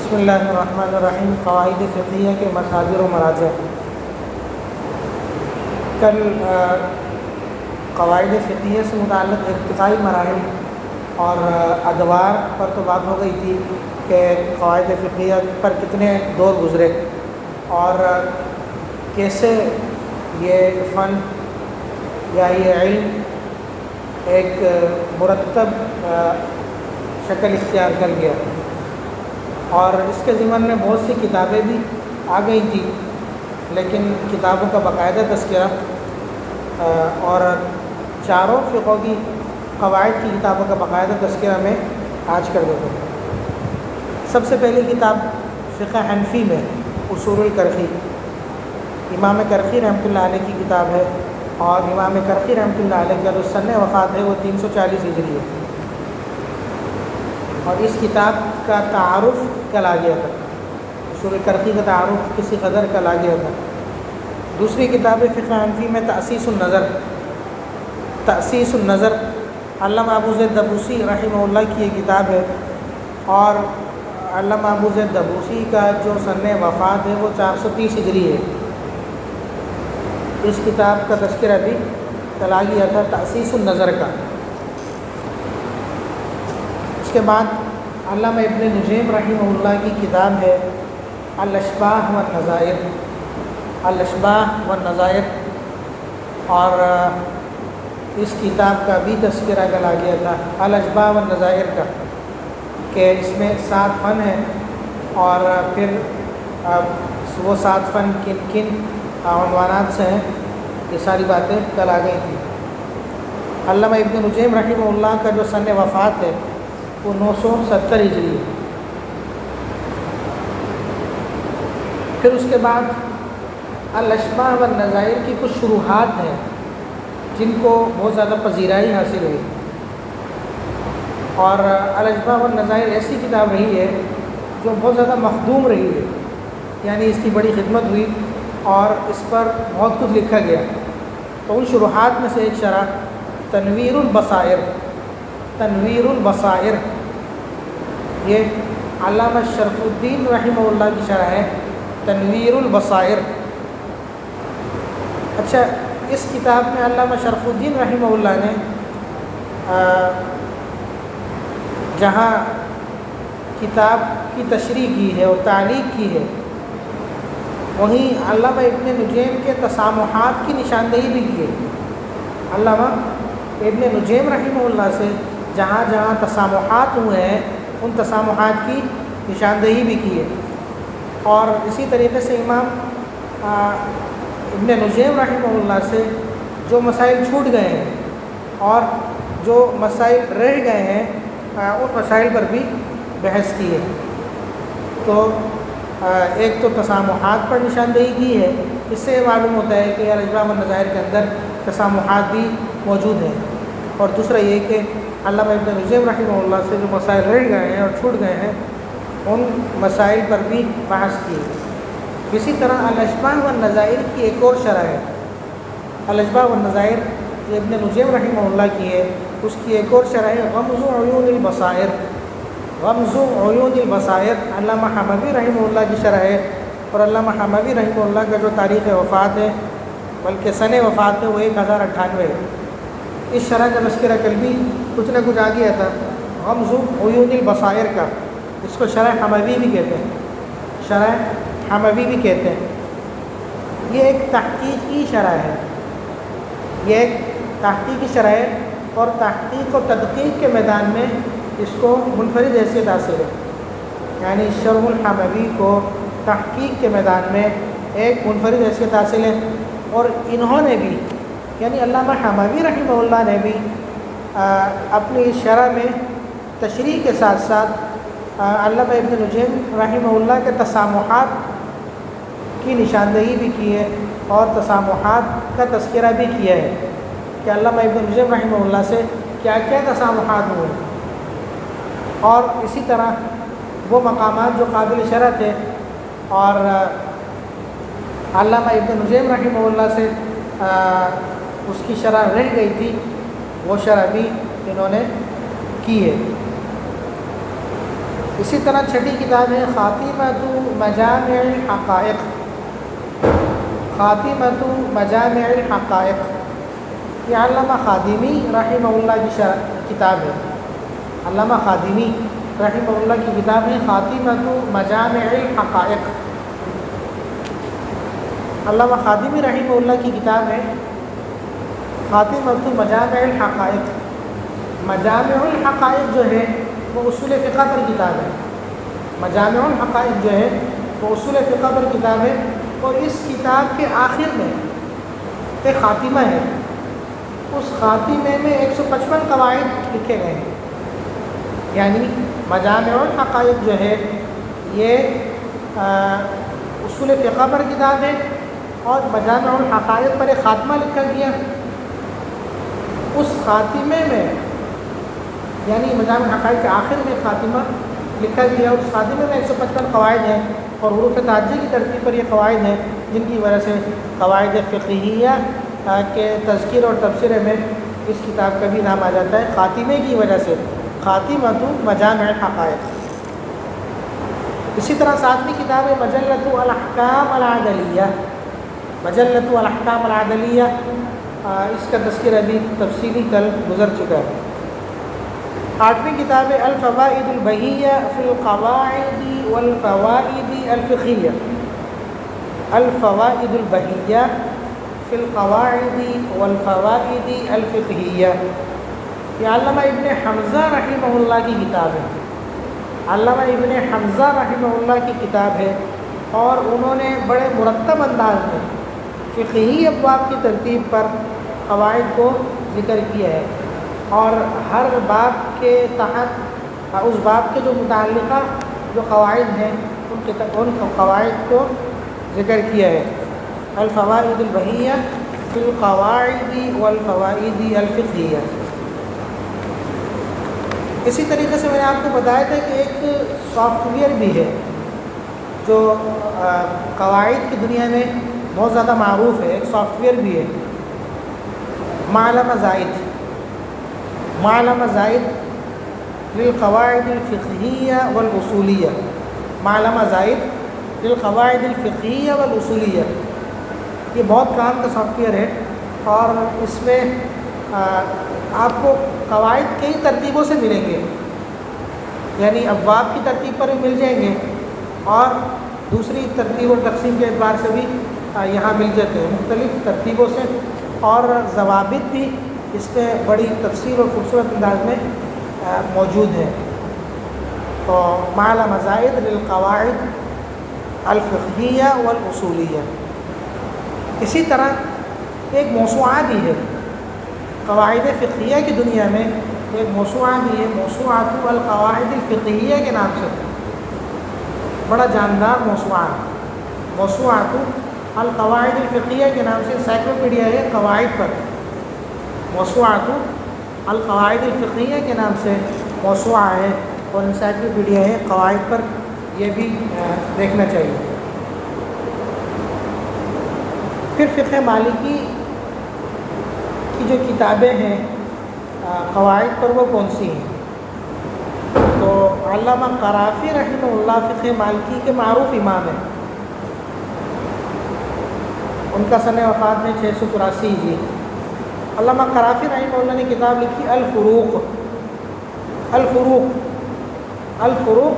بسم اللہ الرحمن الرحیم۔ قواعد فقہیہ کے مصادر و مراجع۔ کل قواعد فقہیہ سے متعلق ارتقائی مراحل اور ادوار پر تو بات ہو گئی تھی کہ قواعد فقہیہ پر کتنے دور گزرے اور کیسے یہ فن یا یہ علم ایک مرتب شکل اختیار کر گیا، اور اس کے ضمن میں بہت سی کتابیں بھی آ گئی تھیں، لیکن کتابوں کا باقاعدہ تذکرہ اور چاروں فقہ کی قواعد کی کتابوں کا باقاعدہ تذکرہ میں آج کر دیتے ہیں۔ سب سے پہلی کتاب فقہ حنفی میں اصول الکرخی، امام کرخی رحمۃ اللہ علیہ کی کتاب ہے، اور امام کرخی رحمۃ اللہ علیہ کا جو سن وفات ہے وہ 340 ہجری ہے، اور اس کتاب کا تعارف کل آ گیا تھا، اصول کرخی کا تعارف کسی قدر کل آ گیا تھا۔ دوسری کتاب فقہ حنفی میں تأسیس النظر، تأسیس النظر علامہ ابو زید دبوسی رحمہ اللہ کی یہ کتاب ہے، اور علامہ ابو زید دبوسی کا جو سن وفات ہے وہ 430 ہجری ہے۔ اس کتاب کا تذکرہ بھی کل آ گیا تھا، تأسیس النظر کا۔ اس کے بعد علامہ ابن نجیم رحمہ اللہ کی کتاب ہے الاشباہ والنظائر، الاشباہ والنظائر، اور اس کتاب کا بھی تذکرہ کل آ گیا تھا، الاشباہ والنظائر کا، کہ اس میں 7 فن ہیں، اور پھر وہ 7 فن کن کن عنوانات سے ہیں، یہ ساری باتیں کل آ گئی تھیں۔ علامہ ابن نجیم رحمہ اللہ کا جو سن وفات ہے وہ 970 ہجری ہے۔ پھر اس کے بعد الاشباہ والنظائر کی کچھ شروحات ہیں جن کو بہت زیادہ پذیرائی حاصل ہوئی، اور الاشباہ والنظائر ایسی کتاب رہی ہے جو بہت زیادہ مخدوم رہی ہے، یعنی اس کی بڑی خدمت ہوئی اور اس پر بہت کچھ لکھا گیا۔ تو ان شروحات میں سے ایک شرح تنویر البصائر، تنویر البصائر، یہ علامہ شرف الدین رحمہ اللہ کی شرح ہے، تنویر البصائر۔ اچھا، اس کتاب میں علامہ شرف الدین رحمہ اللہ نے جہاں کتاب کی تشریح کی ہے اور تعلیق کی ہے، وہیں علامہ ابن نجیم کے تسامحات کی نشاندہی بھی کی ہے۔ علامہ ابن نجیم رحمہ اللہ سے جہاں جہاں تسامحات ہوئے ہیں ان تسامحات کی نشاندہی بھی کی ہے، اور اسی طریقے سے امام ابن نجیم رحمہ اللہ سے جو مسائل چھوٹ گئے ہیں اور جو مسائل رہ گئے ہیں ان مسائل پر بھی بحث کی ہے۔ تو ایک تو تسامحات پر نشاندہی کی ہے، اس سے معلوم ہوتا ہے کہ الاشباہ والنظائر کے اندر تسامحات بھی موجود ہیں، اور دوسرا یہ کہ علامہ ابن نجیم رحمہ اللہ سے جو مسائل رہ گئے ہیں اور چھوٹ گئے ہیں ان مسائل پر بھی بحث کی ہے۔ اسی طرح الاشباہ والنظائر کی ایک اور شرح ہے، الاشباہ والنظائر جو ابن نجیم رحمہ اللہ کی ہے، اس کی ایک اور شرح ہے غمز عیون البصائر، غمز عیون البصائر، علامہ حموی رحمہ اللہ کی شرح ہے، اور علامہ حموی رحمہ اللہ کا جو تاریخ وفات ہے بلکہ سن وفات ہے وہ 1098 ہے۔ اس شرح کا تذکرہ کل بھی کچھ نہ کچھ آ گیا تھا، غمز عیون البصائر کا، اس کو شرح حموی بھی کہتے ہیں، شرح حموی بھی کہتے ہیں۔ یہ ایک تحقیقی شرح ہے، یہ ایک تحقیقی شرح ہے، اور تحقیق و تدقیق کے میدان میں اس کو منفرد حیثیت حاصل ہے، یعنی شرح الحموی کو تحقیق کے میدان میں ایک منفرد حیثیت حاصل ہے، اور انہوں نے بھی یعنی علامہ حموی رحمہ اللہ نے بھی اپنی اس شرح میں تشریح کے ساتھ ساتھ علامہ ابن نجیم رحمہ اللہ کے تسامحات کی نشاندہی بھی کی ہے، اور تسامحات کا تذکرہ بھی کیا ہے کہ علامہ ابن نجیم رحمہ اللہ سے کیا کیا تسامحات ہوئے، اور اسی طرح وہ مقامات جو قابل شرح تھے اور علامہ ابن نجیم رحمہ اللہ سے اس کی شرح رہ گئی تھی وہ شرح بھی انہوں نے کی ہے۔ اسی طرح چھٹی کتاب ہے خاتمۃ مجامع الحقائق، خاتمۃ مجامع الحقائق، یہ علامہ خادمی رحمہ اللہ کی کتاب ہے، علامہ خادمی رحمہ اللہ کی کتاب ہے خاتمۃ مجامع الحقائق۔ علامہ خادمی رحمہ اللہ کی کتاب ہے خاتمۃ مجامع الحقائق۔ مجامع الحقائق جو ہے وہ اصول فقہ پر کتاب ہے، مجامع الحقائق جو ہے وہ اصول فقہ پر کتاب ہے، اور اس کتاب کے آخر میں ایک خاتمہ ہے، اس خاتمے میں 155 قواعد لکھے گئے ہیں۔ یعنی مجامع الحقائق جو ہے یہ اصول فقہ پر کتاب ہے، اور مجامع الحقائق پر ایک خاتمہ لکھا گیا۔ اس خاتمے میں یعنی مجامع الحقائق کے آخر میں خاتمہ لکھا گیا، اس خاتمے میں 155 قواعد ہیں، اور حروف تہجی کی ترتیب پر یہ قواعد ہیں، جن کی وجہ سے قواعد فقہیہ کے تذکیر اور تبصرے میں اس کتاب کا بھی نام آ جاتا ہے، خاتمے کی وجہ سے، خاتمۃ مجامع الحقائق۔ اسی طرح ساتویں کتاب ہے مجلۃ الاحکام العدلیہ، مجلۃ الاحکام العدلیہ، اس کا تذکر ابھی تفصیلی کل گزر چکا ہے۔ آٹھویں کتاب ہے الفوائد البہیہ فی القواعد والفوائد الفقہیہ، الفوائد البہیہ فی القواعد والفوائد الفقہیہ، یہ علامہ ابن حمزہ رحمہ اللہ کی کتاب ہے، علامہ ابن حمزہ رحمہ اللہ کی کتاب ہے، اور انہوں نے بڑے مرتب انداز میں فقہی ابواب کی ترتیب پر قواعد کو ذکر کیا ہے، اور ہر باب کے تحت اس باب کے جو متعلقہ جو قواعد ہیں ان قواعد کو ذکر کیا ہے۔ الفوائد البہیہ فی القواعد والفوائد الفقہیہ۔ اسی طریقے سے میں نے آپ کو بتایا تھا کہ ایک سافٹ ویئر بھی ہے جو قواعد کی دنیا میں بہت زیادہ معروف ہے، ایک سافٹ ویئر بھی ہے، معلم زائد، معلم زائد للقواعد الفقہیہ والاصولیہ، معلم زائد للقواعد الفقہیہ والاصولیہ، یہ بہت کام کا سافٹ ویئر ہے، اور اس میں آپ کو قواعد کئی ترتیبوں سے ملیں گے، یعنی ابواب کی ترتیب پر بھی مل جائیں گے، اور دوسری ترتیب اور تقسیم کے اعتبار سے بھی یہاں مل جاتے ہیں، مختلف ترتیبوں سے، اور ضوابط بھی اس میں بڑی تفصیل اور خوبصورت انداز میں موجود ہے۔ تو معلم زائد للقواعد الفقہیہ والاصولیہ۔ اسی طرح ایک موسوعہ بھی ہے قواعد فقہیہ کی دنیا میں، ایک موسوعہ بھی ہے، موسوعۃ القواعد الفقہیہ کے نام سے، بڑا جاندار موسوعہ، موسوعۃ القواعد الفقہیہ کے نام سے انسائکلوپیڈیا ہے قواعد پر، موسوعۃ القواعد الفقہیہ کے نام سے موسوعہ ہے، اور انسائکلوپیڈیا ہے قواعد پر، یہ بھی دیکھنا چاہیے۔ پھر فقہ مالکی کی جو کتابیں ہیں قواعد پر وہ کون سی ہیں؟ تو علامہ قرافی رحمہ اللہ فقہ مالکی کے معروف امام ہیں، ان کا سن وفات میں 683 ہجری۔ علامہ قرافی رحمہ اللہ نے کتاب لکھی الفروق، الفروق، الفروق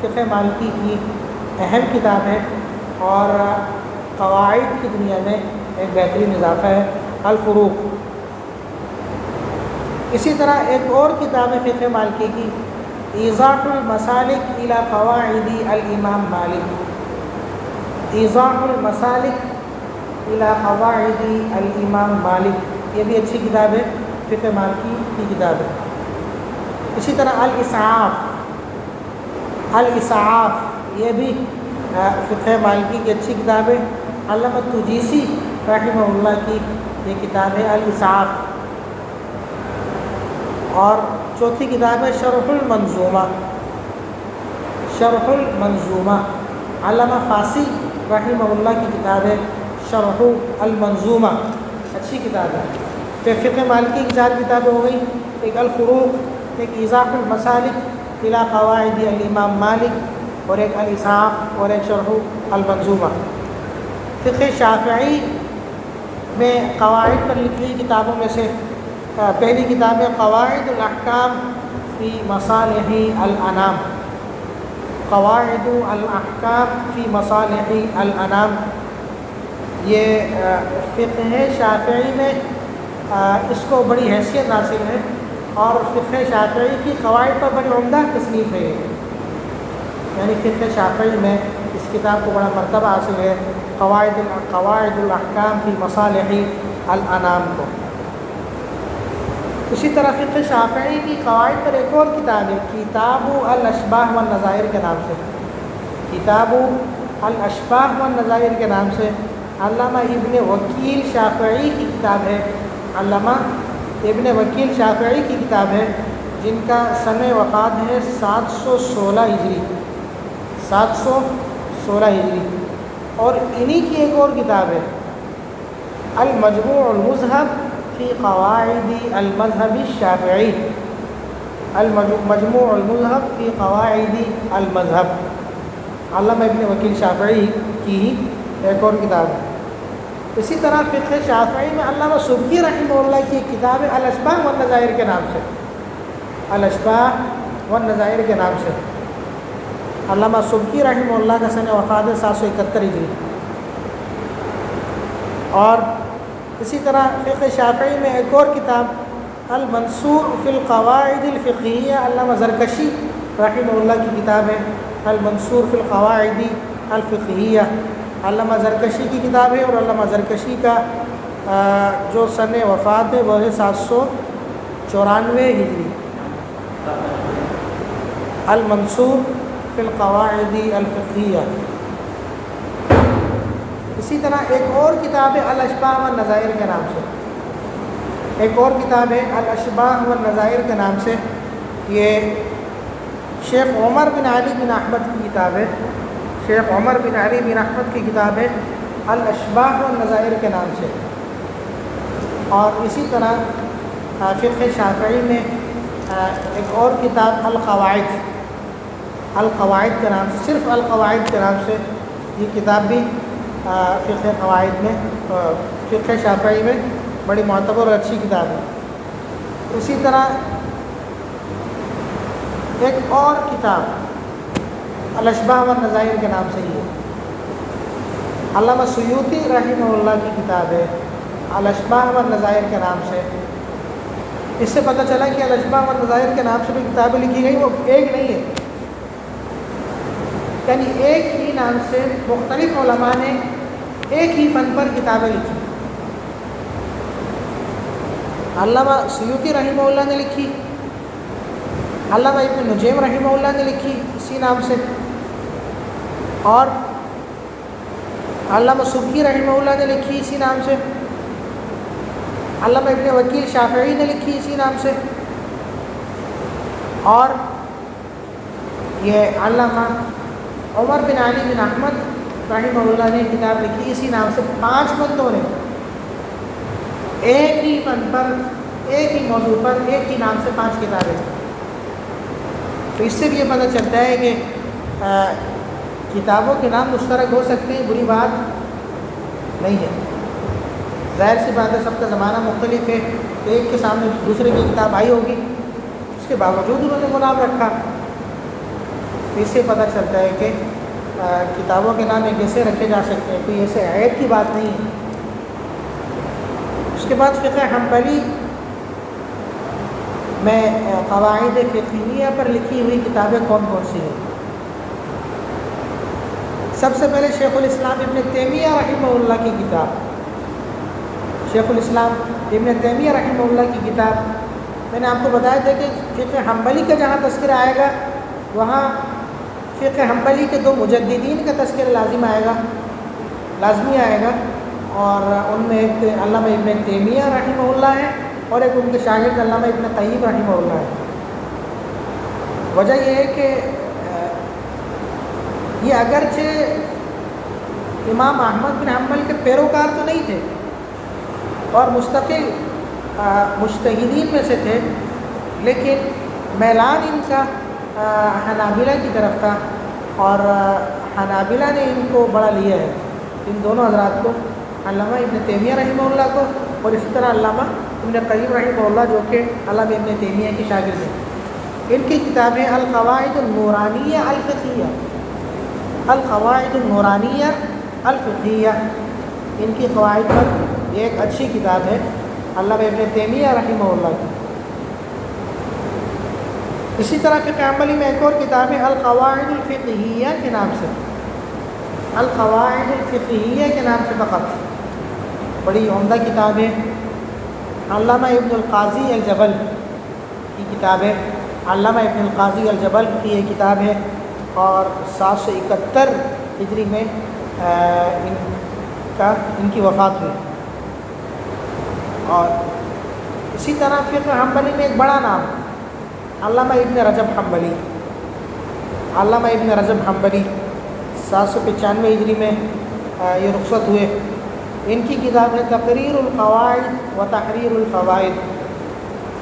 فقہ مالکی کی اہم کتاب ہے، اور قواعد کی دنیا میں ایک بہترین اضافہ ہے الفروق۔ اسی طرح ایک اور کتاب ہے فقہ مالکی کی ایضاح المسالک الی قواعد الامام مالک، ایضاح المسالک الی قواعد الامام مالک، یہ بھی اچھی کتاب ہے، فقہ مالکی کی کتاب ہے۔ اسی طرح الاسعاف، الاسعاف یہ بھی فقہ مالکی کی اچھی کتاب ہے، علامہ تجیسی رحمہ اللہ کی یہ کتاب ہے الاسعاف۔ اور چوتھی کتاب ہے شرح المنظومہ، شرح المنظومہ، علامہ فاسی رحمہ اللہ کی کتاب ہے شرح المنظومہ، اچھی کتاب ہے۔ پھر فقہ مالکی کی 4 کتابیں ہو گئی، ایک الفروق، ایک ایضاح المسالک، الی قواعد الامام مالک اور ایک الاسحاف اور ایک شرح المنظومہ۔ فقہ شافعی میں قواعد پر لکھی ہوئی کتابوں میں سے پہلی کتاب ہے قواعد الاحکام فی مصالح الانام، قواعد الاحکام فی مصالح الانام۔ یہ فقہ شافعی میں اس کو بڑی حیثیت حاصل ہے اور فقہ شافعی کی قواعد پر بڑی عمدہ تصنیف ہے، یعنی فقہ شافعی میں اس کتاب کو بڑا مرتبہ حاصل ہے، قواعد الاحکام فی مصالح الانام کو۔ اسی طرح فقہ شافعی کی قواعد پر ایک اور کتاب ہے کتاب الاشباہ والنظائر کے نام سے، کتاب الاشباہ والنظائر کے نام سے علامہ ابن وکیل شافعی کی کتاب ہے، علامہ ابن وکیل شافعی کی کتاب ہے جن کا سنہ وفات ہے 716 ہجری، 716 ہجری۔ اور انہی کی ایک اور کتاب ہے المجموع المذہب فی قواعد المذہب الشافعی، المجموع المذہب فی قواعد المذہب، علامہ ابن وکیل شافعی کی ہی ایک اور کتاب ہے۔ اسی طرح فقہ شافعی میں علامہ سبکی رحمہ اللہ کی ایک کتاب ہے الاشباہ والنظائر کے نام سے، الاشباہ والنظائر کے نام سے۔ علامہ سبکی رحمہ اللہ کا سنہ وفات ہے 771 ہجری۔ اور اسی طرح فقہ شافعی میں ایک اور کتاب المنصور فی القواعد الفقہیہ، علامہ زرکشی رحمہ اللہ کی کتاب ہے المنصور فی القواعد الفقہیہ، علامہ زرکشی کی کتاب ہے، اور علامہ زرکشی کا جو سنہ وفات ہے وہ ہے 794 ہجری۔ المنصور فی القواعد الفقہیہ۔ اسی طرح ایک اور کتاب ہے الاشباہ والنظائر کے نام سے، ایک اور کتاب ہے الاشباہ والنظائر کے نام سے، یہ شیخ عمر بن علی بن احمد کی کتاب ہے، شیخ عمر بن علی بن احمد کی کتاب ہے الاشباہ والنظائر کے نام سے۔ اور اسی طرح فقہ شافعی میں ایک اور کتاب القواعد، القواعد کے نام سے، صرف القواعد کے نام سے یہ کتاب بھی فقہ قواعد میں، فقہ شافعی میں بڑی معتبر اور اچھی کتاب ہے۔ اسی طرح ایک اور کتاب الاشباہ والنظائر کے نام سے ہی ہے، علامہ سیوطی رحمہ اللہ کی کتاب ہے الاشباہ والنظائر کے نام سے۔ اس سے پتہ چلا کہ الاشباہ والنظائر کے نام سے بھی کتابیں لکھی گئی وہ ایک نہیں ہے، یعنی ایک ہی نام سے مختلف علماء نے ایک ہی فن پر کتابیں لکھی۔ علامہ سیوطی رحمہ اللہ نے لکھی، علامہ ابن نجیم رحمہ اللہ نے لکھی اسی نام سے، اور علامہ سبکی رحمہ اللہ نے لکھی اسی نام سے، علامہ ابن وکیل شافعی نے لکھی اسی نام سے، اور یہ علامہ عمر بن علی بن احمد رحمہ اللہ نے کتاب لکھی اسی نام سے۔ 5 بندوں نے ایک ہی فن پر، ایک ہی موضوع پر، ایک ہی نام سے 5 کتابیں۔ تو اس سے بھی یہ پتہ چلتا ہے کہ کتابوں کے نام مشترک ہو سکتے ہیں، بری بات نہیں ہے۔ ظاہر سی بات ہے سب کا زمانہ مختلف ہے، ایک کے سامنے دوسرے کی کتاب آئی ہوگی، اس کے باوجود انہوں نے وہ نام رکھا۔ اس سے پتہ چلتا ہے کہ کتابوں کے نام ایک جیسے رکھے جا سکتے ہیں، کوئی ایسے عیب کی بات نہیں ہے۔ اس کے بعد فقہ حنبلی میں قواعد فقہیہ پر لکھی ہوئی کتابیں کون کون سی ہیں؟ سب سے پہلے شیخ الاسلام ابن تیمیہ رحمہ اللہ کی کتاب، شیخ الاسلام ابن تیمیہ رحمہ اللہ کی کتاب، میں نے آپ کو بتایا تھا کہ فقہ حنبلی کا جہاں تذکرہ آئے گا وہاں فقہ حنبلی کے 2 مجددین کا تذکرہ لازمی آئے گا، اور ان میں ایک علامہ ابن تیمیہ رحمہ اللہ ہے اور ایک ان کے شاگرد علامہ ابن قیم رحمہ اللہ ہے۔ وجہ یہ ہے کہ یہ اگرچہ امام احمد بن حنبل کے پیروکار تو نہیں تھے اور مستقل مجتہدین میں سے تھے، لیکن میلان ان کا حنابلہ کی طرف تھا، اور حنابلہ نے ان کو بڑا لیا ہے، ان دونوں حضرات کو، علامہ ابن تیمیہ رحمہ اللہ کو، اور اسی طرح علامہ ابن قیم رحمہ اللہ جو کہ علامہ ابن تیمیہ کی شاگرد ہیں۔ ان کی کتابیں القواعد النورانیہ الفقہیہ، القواعد النورانیہ الفقہیہ، ان کی قواعد پر یہ ایک اچھی کتاب ہے علامہ ابن تیمیہ رحمہ اللہ کی۔ اسی طرح فقہ حنبلی میں ایک اور کتاب ہے القواعد الفقہیہ کے نام سے، القواعد الفقہیہ کے نام سے فقط، بڑی عمدہ کتاب ہے، علامہ ابن القاضی الجبل کی کتاب ہے، علامہ ابن القاضی الجبل کی یہ کتاب ہے، اور 771 ہجری میں ان کی وفات ہوئی۔ اور اسی طرح فقہ حنبلی میں ایک بڑا نام علامہ ابن رجب حنبلی، علامہ ابن رجب حنبلی 795 ہجری میں یہ رخصت ہوئے۔ ان کی کتاب ہے تقریر القواعد و تحریر الفوائد،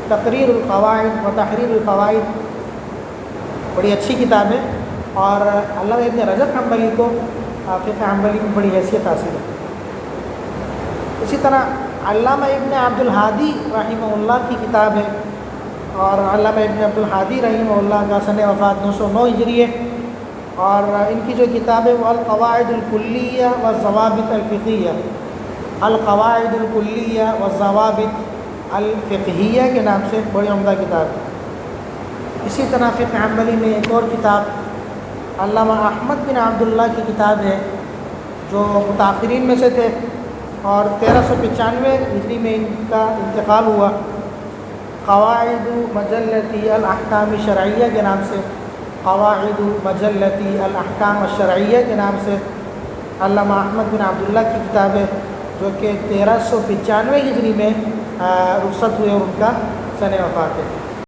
تقریر القواعد و تحریر الفوائد، بڑی اچھی کتاب ہے، اور علامہ ابن رجب حنبلی کو فقہ حنبلی میں بڑی حیثیت حاصل ہے۔ اسی طرح علامہ ابن عبد الہادی رحمہ اللہ کی کتاب ہے، اور علامہ ابن عبد الہادی رحمہ اللہ کا سن وفات 909 ہجری ہے، اور ان کی جو کتاب ہے وہ القواعد الکلیہ والضوابط الفقہیہ، القواعد الکلیہ والضوابط الفقہیہ کے نام سے بڑی عمدہ کتاب ہے۔ اسی طرح فقہ حنبلی میں ایک اور کتاب علامہ احمد بن عبداللہ کی کتاب ہے، جو متاخرین میں سے تھے، اور 1395 ہجری میں ان کا انتقال ہوا۔ قواعد مجلتی الاحکام الشرعیہ کے نام سے، قواعد مجلتی الاحکام الشرعیہ کے نام سے علامہ احمد بن عبداللہ کی کتاب ہے، جو کہ 1395 ہجری میں رخصت ہوئے اور ان کا سن وفات ہے۔